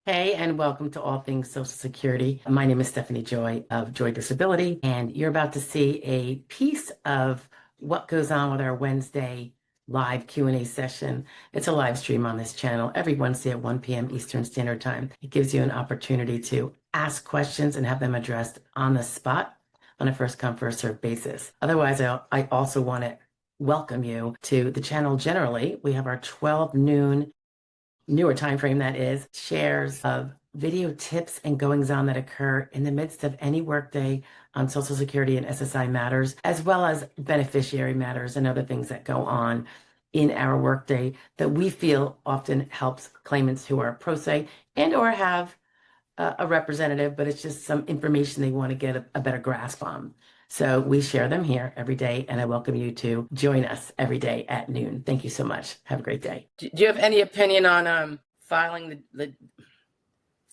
Hey, and welcome to All Things Social Security. My name is Stephanie Joy of Joy Disability, and you're about to see a piece of what goes on with our Wednesday live Q&A session. It's a live stream on this channel every Wednesday at 1 p.m. Eastern Standard Time. It gives you an opportunity to ask questions and have them addressed on the spot on a first come, first served basis. Otherwise, I also want to welcome you to the channel generally. We have our 12 noon newer time frame, that is, shares of video tips and goings on that occur in the midst of any workday on Social Security and SSI matters, as well as beneficiary matters and other things that go on in our workday that we feel often helps claimants who are pro se and or have a representative, but it's just some information they want to get a better grasp on. So we share them here every day, and I welcome you to join us every day at noon. Thank you so much. Have a great day. Do you have any opinion on filing the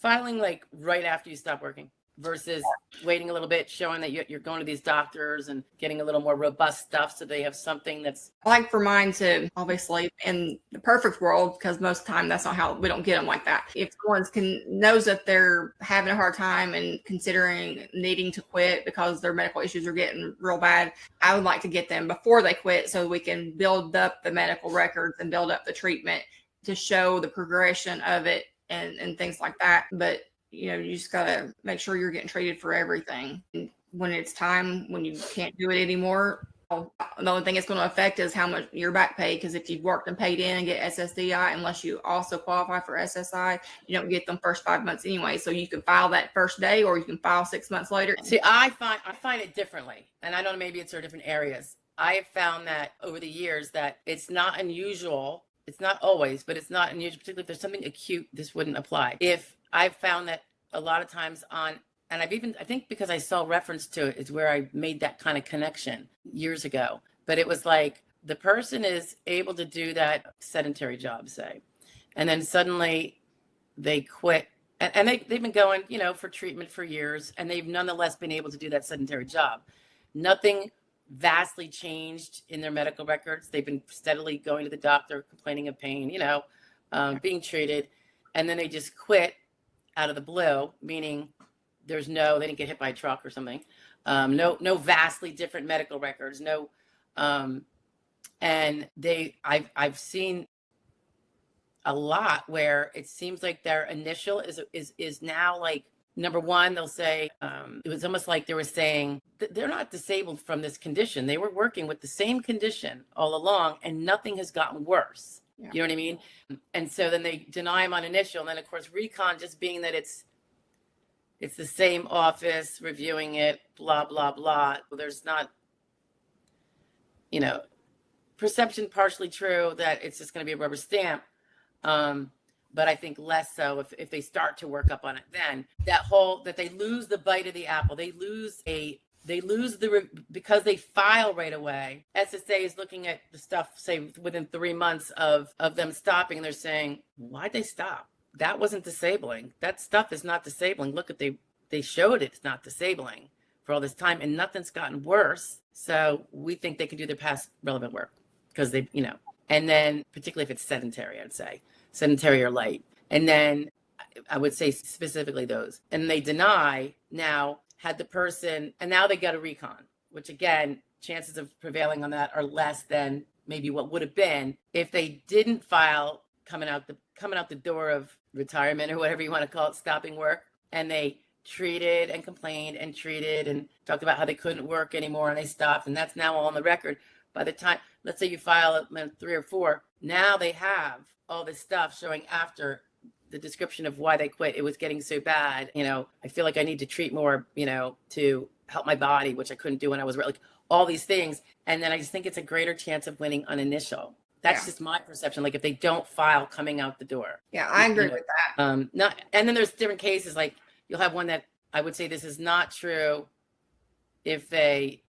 filing like right after you stop working versus waiting a little bit, showing that you're going to these doctors and getting a little more robust stuff so they have something that's... I like for mine to, obviously, in the perfect world, because most of the time that's not how we don't get them like that. If someone knows that they're having a hard time and considering needing to quit because their medical issues are getting real bad, I would like to get them before they quit so we can build up the medical records and build up the treatment to show the progression of it and things like that. But you just got to make sure you're getting treated for everything. And when it's time, when you can't do it anymore, the only thing it's going to affect is how much your back pay, because if you've worked and paid in and get SSDI, unless you also qualify for SSI, you don't get them first 5 months anyway. So you can file that first day or you can file 6 months later. See, I find it differently. And I don't know, maybe it's for different areas. I have found that over the years that it's not unusual. It's not always, but it's not unusual, particularly if there's something acute, this wouldn't apply. If I've found that a lot of times and I think because I saw reference to it is where I made that kind of connection years ago. But it was like the person is able to do that sedentary job, say, and then suddenly they quit. And they've been going, for treatment for years, and they've nonetheless been able to do that sedentary job. Nothing vastly changed in their medical records. They've been steadily going to the doctor, complaining of pain, being treated. And then they just quit out of the blue, meaning they didn't get hit by a truck or something. No vastly different medical records. And I've seen a lot where it seems like their initial is now like, number one, they'll say, it was almost like they were saying they're not disabled from this condition. They were working with the same condition all along and nothing has gotten worse. Yeah. You know what I mean? And so then they deny them on initial. And then of course, recon, just being that it's the same office reviewing it, blah, blah, blah. Well, there's not, perception partially true that it's just going to be a rubber stamp. But I think less so if they start to work up on it, then that they lose the bite of the apple. Because they file right away. SSA is looking at the stuff, say within 3 months of them stopping, and they're saying, why'd they stop? That wasn't disabling. That stuff is not disabling. Look at they showed it's not disabling for all this time and nothing's gotten worse. So we think they can do their past relevant work because and then particularly if it's sedentary, I'd say sedentary or light. And then I would say specifically those, and they deny now had the person, and now they got a recon, which again, chances of prevailing on that are less than maybe what would have been if they didn't file coming out the door of retirement or whatever you want to call it, stopping work, and they treated and complained and treated and talked about how they couldn't work anymore and they stopped, and that's now all on the record. By the time, let's say you file it 3 or 4, now they have all this stuff showing after the description of why they quit. It was getting so bad. I feel like I need to treat more, to help my body, which I couldn't do when I was like all these things. And then I just think it's a greater chance of winning on initial. That's just my perception. Like if they don't file coming out the door. Yeah, I agree with that. And then there's different cases. Like you'll have one that I would say this is not true if it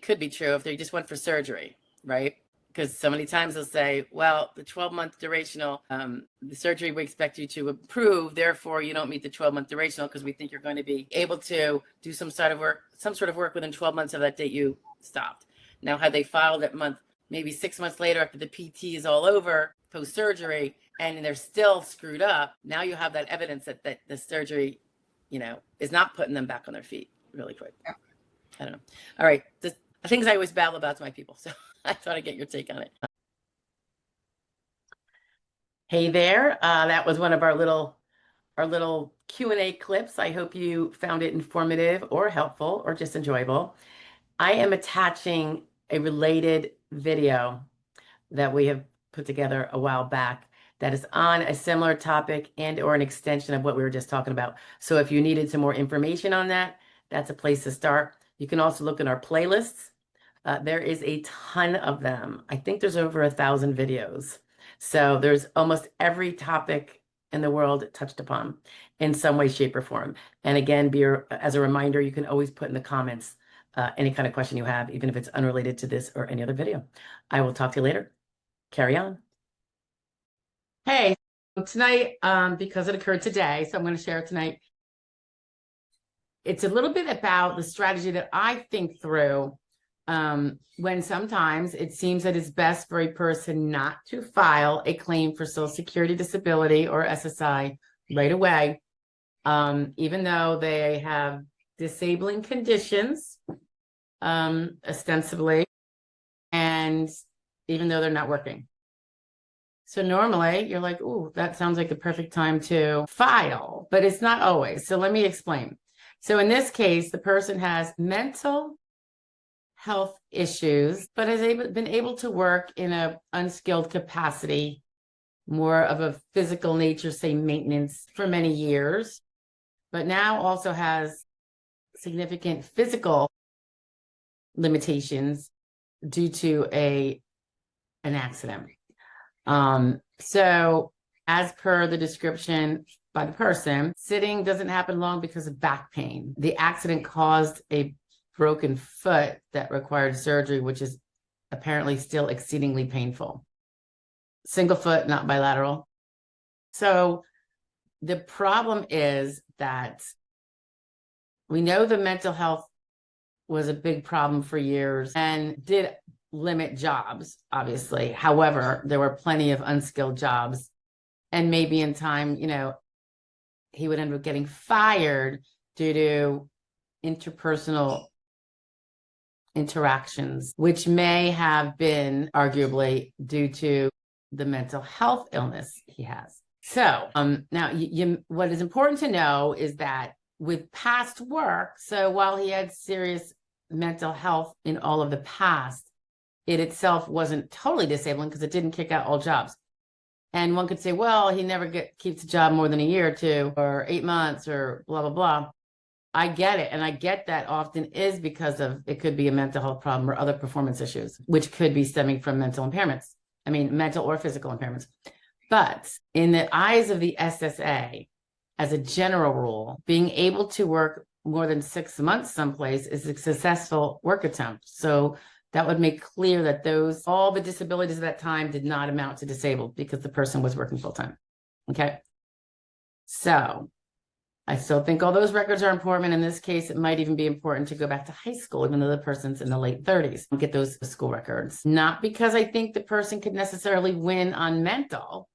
could be true if they just went for surgery, right? Because so many times they'll say, well, the 12-month durational, the surgery we expect you to approve, therefore you don't meet the 12-month durational because we think you're going to be able to do some sort of work within 12 months of that date you stopped. Now, had they filed that month, maybe 6 months later after the PT is all over, post-surgery, and they're still screwed up, now you have that evidence that the surgery, is not putting them back on their feet really quick. Yeah. I don't know. All right. The things I always babble about to my people. So I thought I'd get your take on it. Hey there. That was one of our little Q&A clips. I hope you found it informative or helpful or just enjoyable. I am attaching a related video that we have put together a while back that is on a similar topic and or an extension of what we were just talking about. So if you needed some more information on that, that's a place to start. You can also look in our playlists. There is a ton of them. I think there's over 1,000 videos. So there's almost every topic in the world touched upon in some way, shape, or form. And again, as a reminder, you can always put in the comments any kind of question you have, even if it's unrelated to this or any other video. I will talk to you later. Carry on. Hey, tonight, because it occurred today, so I'm going to share it tonight. It's a little bit about the strategy that I think through when sometimes it seems that it's best for a person not to file a claim for Social Security disability or SSI right away, even though they have disabling conditions, ostensibly, and even though they're not working. So normally you're like, ooh, that sounds like the perfect time to file, but it's not always. So let me explain. So in this case, the person has mental health issues, but has been able to work in an unskilled capacity, more of a physical nature, say maintenance, for many years, but now also has significant physical limitations due to an accident. So as per the description by the person, sitting doesn't happen long because of back pain. The accident caused a broken foot that required surgery, which is apparently still exceedingly painful. Single foot, not bilateral. So the problem is that we know the mental health was a big problem for years and did limit jobs, obviously. However, there were plenty of unskilled jobs. And maybe in time, he would end up getting fired due to interpersonal interactions, which may have been arguably due to the mental health illness he has. So now what is important to know is that with past work, so while he had serious mental health in all of the past, it itself wasn't totally disabling because it didn't kick out all jobs. And one could say, well, he never keeps a job more than a year or two or 8 months or blah, blah, blah. I get it. And I get that often is because of, it could be a mental health problem or other performance issues, which could be stemming from mental impairments. I mean, mental or physical impairments. But in the eyes of the SSA, as a general rule, being able to work more than 6 months someplace is a successful work attempt. So that would make clear that all the disabilities at that time did not amount to disabled because the person was working full time. Okay. So I still think all those records are important. In this case, it might even be important to go back to high school, even though the person's in the late 30s, and get those school records. Not because I think the person could necessarily win on mental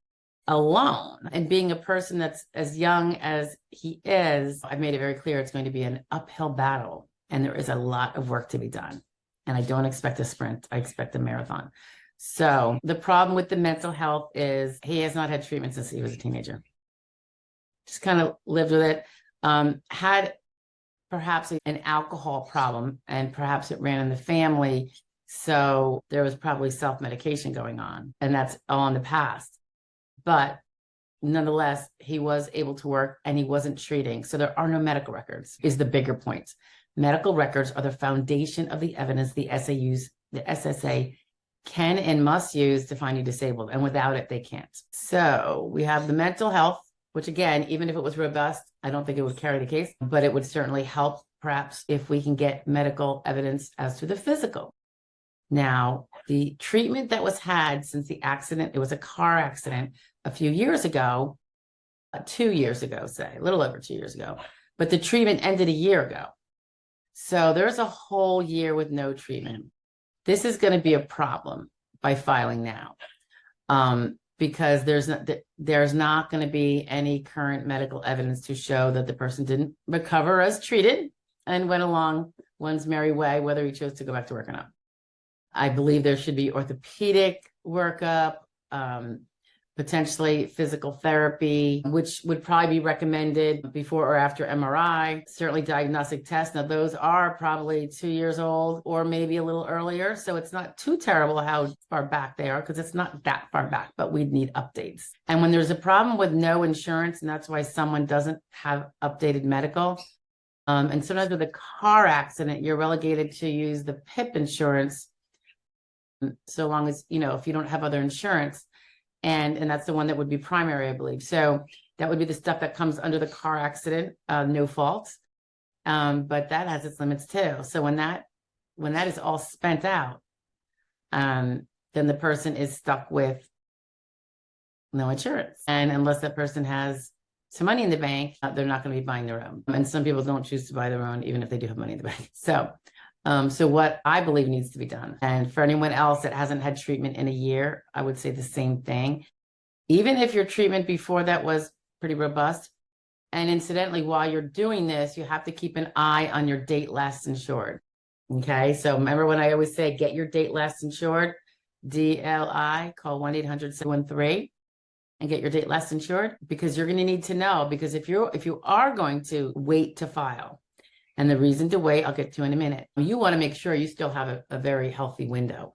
alone. And being a person that's as young as he is, I've made it very clear it's going to be an uphill battle. And there is a lot of work to be done. And I don't expect a sprint. I expect a marathon. So the problem with the mental health is he has not had treatment since he was a teenager. Just kind of lived with it. Had perhaps an alcohol problem, and perhaps it ran in the family. So there was probably self-medication going on, and that's all in the past. But nonetheless, he was able to work and he wasn't treating. So there are no medical records is the bigger point. Medical records are the foundation of the evidence the SSA can and must use to find you disabled. And without it, they can't. So we have the mental health, which again, even if it was robust, I don't think it would carry the case, but it would certainly help perhaps if we can get medical evidence as to the physical. Now, the treatment that was had since the accident, it was a car accident a few years ago, 2 years ago, say, a little over 2 years ago, but the treatment ended a year ago. So there's a whole year with no treatment. This is going to be a problem by filing now. because there's not going to be any current medical evidence to show that the person didn't recover as treated and went along one's merry way, whether he chose to go back to work or not. I believe there should be orthopedic workup, potentially physical therapy, which would probably be recommended before or after MRI, certainly diagnostic tests. Now, those are probably 2 years old or maybe a little earlier. So it's not too terrible how far back they are, because it's not that far back, but we'd need updates. And when there's a problem with no insurance, and that's why someone doesn't have updated medical, and sometimes with a car accident, you're relegated to use the PIP insurance, so long as, if you don't have other insurance. And that's the one that would be primary, I believe. So that would be the stuff that comes under the car accident, no fault. But that has its limits too. So when that is all spent out, then the person is stuck with no insurance. And unless that person has some money in the bank, they're not going to be buying their own. And some people don't choose to buy their own, even if they do have money in the bank. So what I believe needs to be done, and for anyone else that hasn't had treatment in a year, I would say the same thing. Even if your treatment before that was pretty robust, and incidentally, while you're doing this, you have to keep an eye on your date last insured. Okay, so remember when I always say get your date last insured, DLI, call 1-800-713 and get your date last insured, because you're going to need to know, because if you are going to wait to file, and the reason to wait, I'll get to in a minute, you want to make sure you still have a very healthy window.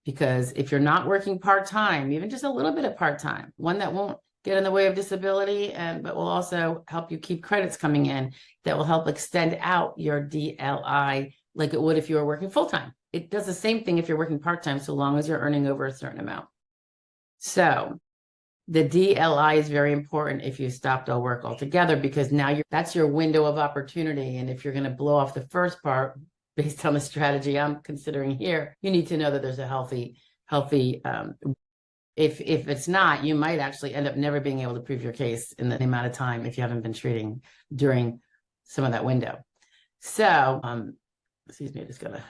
Because if you're not working part-time, even just a little bit of part-time, one that won't get in the way of disability, but will also help you keep credits coming in, that will help extend out your DLI like it would if you were working full-time. It does the same thing if you're working part-time, so long as you're earning over a certain amount. So the DLI is very important if you stopped all work altogether, because now that's your window of opportunity. And if you're going to blow off the first part based on the strategy I'm considering here, you need to know that there's a healthy, if it's not, you might actually end up never being able to prove your case in the amount of time if you haven't been treating during some of that window. So, excuse me, I just gotta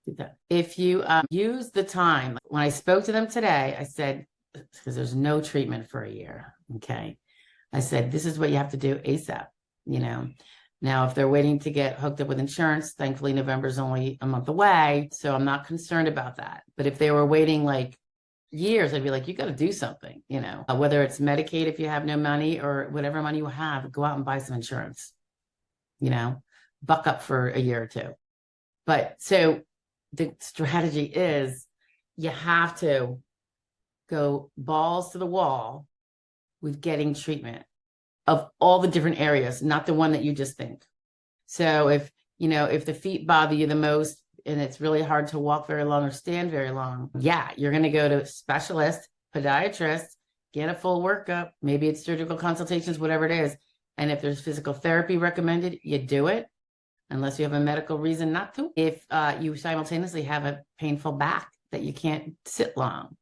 do that. If you use the time, when I spoke to them today, I said, because there's no treatment for a year. Okay. I said, this is what you have to do ASAP, Now, if they're waiting to get hooked up with insurance, thankfully November is only a month away, so I'm not concerned about that. But if they were waiting like years, I'd be like, you got to do something, whether it's Medicaid, if you have no money, or whatever money you have, go out and buy some insurance, buck up for a year or two. But so the strategy is you have to go balls to the wall with getting treatment of all the different areas, not the one that you just think. So if the feet bother you the most and it's really hard to walk very long or stand very long, you're going to go to a specialist, podiatrist, get a full workup. Maybe it's surgical consultations, whatever it is. And if there's physical therapy recommended, you do it, unless you have a medical reason not to. If you simultaneously have a painful back that you can't sit long,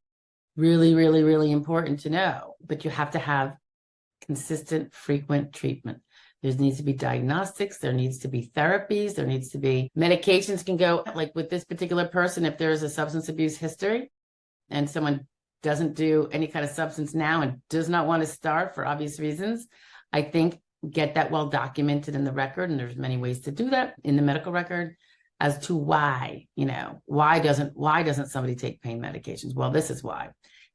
really, really, really important to know. But you have to have consistent, frequent treatment. There needs to be diagnostics. There needs to be therapies. There needs to be medications can go, like with this particular person, if there is a substance abuse history and someone doesn't do any kind of substance now and does not want to start for obvious reasons, I think get that well documented in the record. And there's many ways to do that in the medical record as to why, why doesn't somebody take pain medications? Well, this is why.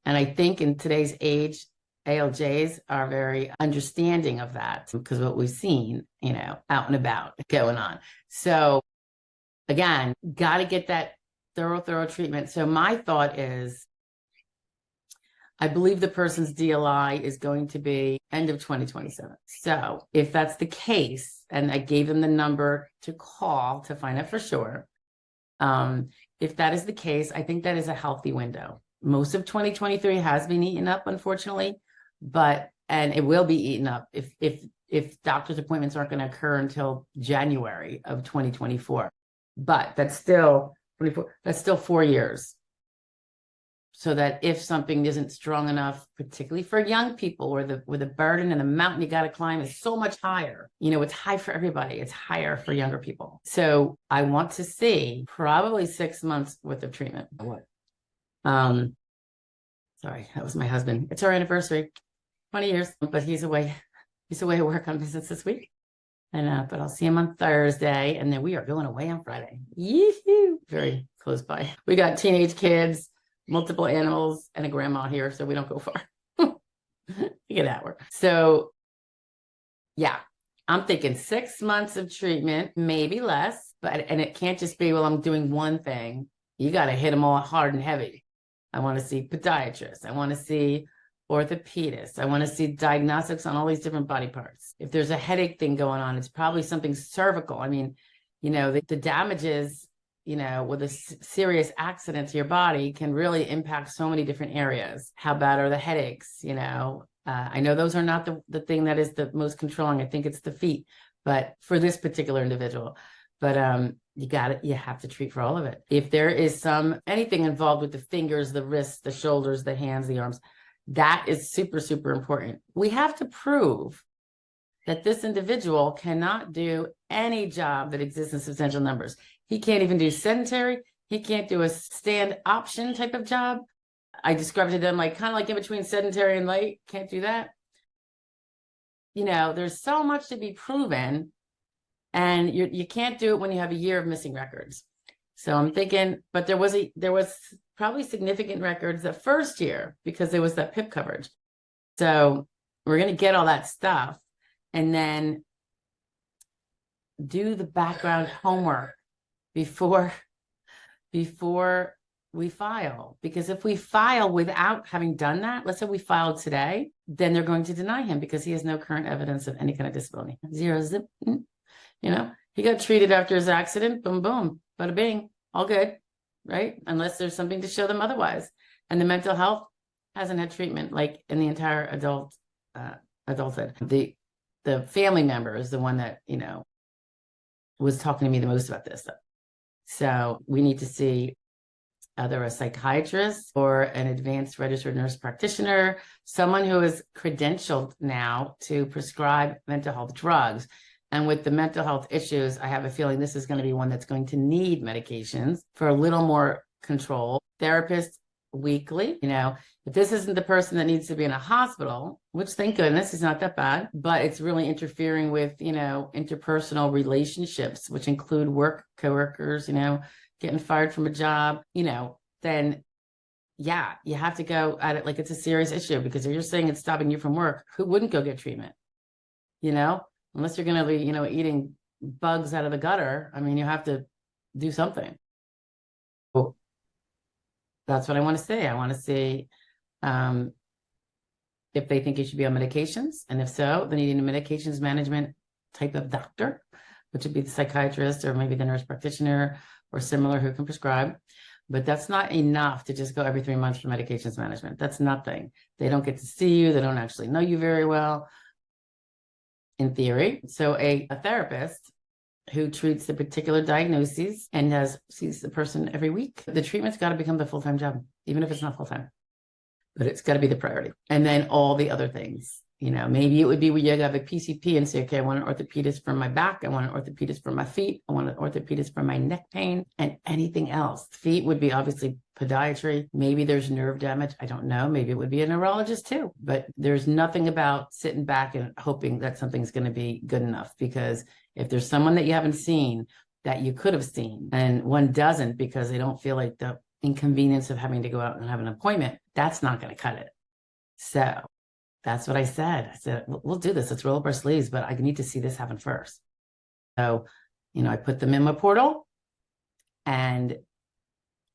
And I think in today's age, ALJs are very understanding of that because what we've seen, out and about going on. So again, got to get that thorough treatment. So my thought is, I believe the person's DLI is going to be end of 2027. So if that's the case, and I gave them the number to call to find out for sure, if that is the case, I think that is a healthy window. Most of 2023 has been eaten up, unfortunately, and it will be eaten up if doctor's appointments aren't going to occur until January of 2024. But that's still 4 years. So that if something isn't strong enough, particularly for young people, where the burden and the mountain you got to climb is so much higher. It's high for everybody. It's higher for younger people. So I want to see probably 6 months worth of treatment. What? Sorry, that was my husband. It's our anniversary, 20 years, but he's away. He's away at work on business this week. And but I'll see him on Thursday, and then we are going away on Friday. Yee-hoo! Very close by. We got teenage kids, multiple animals, and a grandma here, so we don't go far. Get out work. So yeah, I'm thinking 6 months of treatment, maybe less, and it can't just be, well, I'm doing one thing. You got to hit them all hard and heavy. I want to see podiatrists. I want to see orthopedists. I want to see diagnostics on all these different body parts. If there's a headache thing going on, it's probably something cervical. I mean, the damages, with a serious accident to your body can really impact so many different areas. How bad are the headaches? I know those are not the thing that is the most controlling. I think it's the feet, but for this particular individual, but you have to treat for all of it. If there is anything involved with the fingers, the wrists, the shoulders, the hands, the arms, that is super, super important. We have to prove that this individual cannot do any job that exists in substantial numbers. He can't even do sedentary. He can't do a stand option type of job. I described to them kind of like in between sedentary and light. Can't do that. There's so much to be proven, and you can't do it when you have a year of missing records. So I'm thinking, but there was probably significant records the first year because there was that PIP coverage. So we're going to get all that stuff and then do the background homework before we file. Because if we file without having done that, let's say we filed today, then they're going to deny him because he has no current evidence of any kind of disability. Zero zip. He got treated after his accident. Boom, boom, bada bing, all good, right? Unless there's something to show them otherwise. And the mental health hasn't had treatment in the entire adulthood. The family member is the one that, was talking to me the most about this stuff. So we need to see either a psychiatrist or an advanced registered nurse practitioner, someone who is credentialed now to prescribe mental health drugs. And with the mental health issues, I have a feeling this is going to be one that's going to need medications for a little more control. Therapist weekly, if this isn't the person that needs to be in a hospital, which thank goodness is not that bad, but it's really interfering with, interpersonal relationships, which include work, coworkers, getting fired from a job, then yeah, you have to go at it like it's a serious issue, because if you're saying it's stopping you from work, who wouldn't go get treatment? Unless you're going to be, eating bugs out of the gutter. I mean, you have to do something. Well, that's what I want to say. I want to see if they think you should be on medications. And if so, then you need a medications management type of doctor, which would be the psychiatrist or maybe the nurse practitioner or similar who can prescribe. But that's not enough to just go every 3 months for medications management. That's nothing. They don't get to see you. They don't actually know you very well, in theory. So a therapist who treats the particular diagnoses and sees the person every week, the treatment's got to become the full-time job, even if it's not full-time. But it's got to be the priority. And then all the other things, maybe it would be where you have a PCP and say, okay, I want an orthopedist for my back. I want an orthopedist for my feet. I want an orthopedist for my neck pain and anything else. Feet would be obviously podiatry. Maybe there's nerve damage. I don't know. Maybe it would be a neurologist too. But there's nothing about sitting back and hoping that something's going to be good enough, because if there's someone that you haven't seen that you could have seen and one doesn't because they don't feel like the inconvenience of having to go out and have an appointment, that's not going to cut it. So that's what I said. I said, we'll do this. Let's roll up our sleeves, but I need to see this happen first. So, I put them in my portal and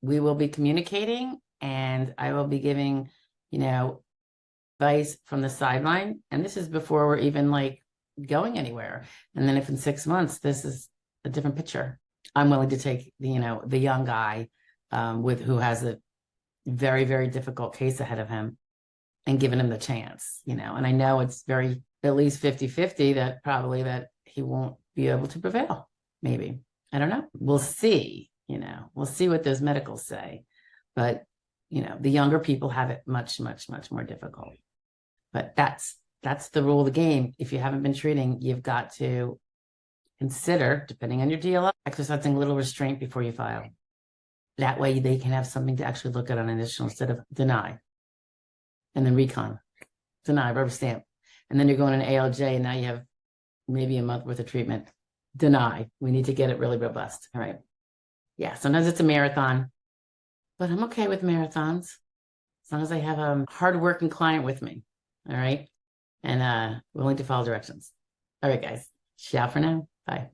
we will be communicating, and I will be giving, advice from the sideline. And this is before we're even going anywhere. And then if in 6 months, this is a different picture, I'm willing to take the young guy who has a very, very difficult case ahead of him and giving him the chance, and I know it's at least 50-50 that he won't be able to prevail. Maybe, I don't know. We'll see, we'll see what those medicals say, but the younger people have it much, much, much more difficult. But that's the rule of the game. If you haven't been treating, you've got to consider, depending on your DLI, exercising a little restraint before you file. That way they can have something to actually look at on initial instead of deny. and then recon, deny, rubber stamp. And then you're going to an ALJ, and now you have maybe a month worth of treatment. Deny. We need to get it really robust. All right. Yeah, sometimes it's a marathon, but I'm okay with marathons as long as I have a hardworking client with me. All right. And willing to follow directions. All right, guys. Ciao for now. Bye.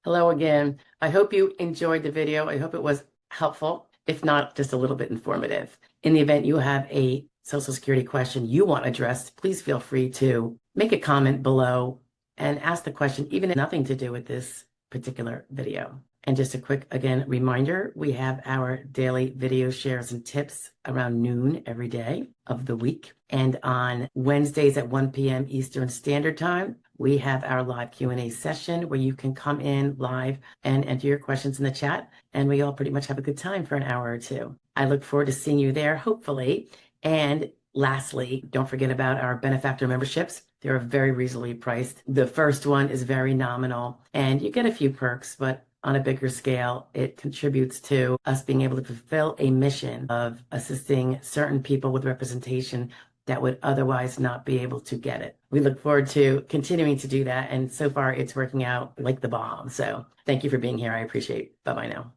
Hello again. I hope you enjoyed the video. I hope it was helpful, if not just a little bit informative. In the event you have a Social Security question you want addressed, please feel free to make a comment below and ask the question, even if nothing to do with this particular video. And just a quick, again, reminder, we have our daily video shares and tips around noon every day of the week. And on Wednesdays at 1 p.m. Eastern Standard Time, we have our live Q&A session where you can come in live and enter your questions in the chat. And we all pretty much have a good time for an hour or two. I look forward to seeing you there, hopefully. And lastly, don't forget about our benefactor memberships. They're very reasonably priced. The first one is very nominal and you get a few perks, but on a bigger scale, it contributes to us being able to fulfill a mission of assisting certain people with representation that would otherwise not be able to get it. We look forward to continuing to do that. And so far it's working out like the bomb. So thank you for being here. I appreciate it. Bye-bye now.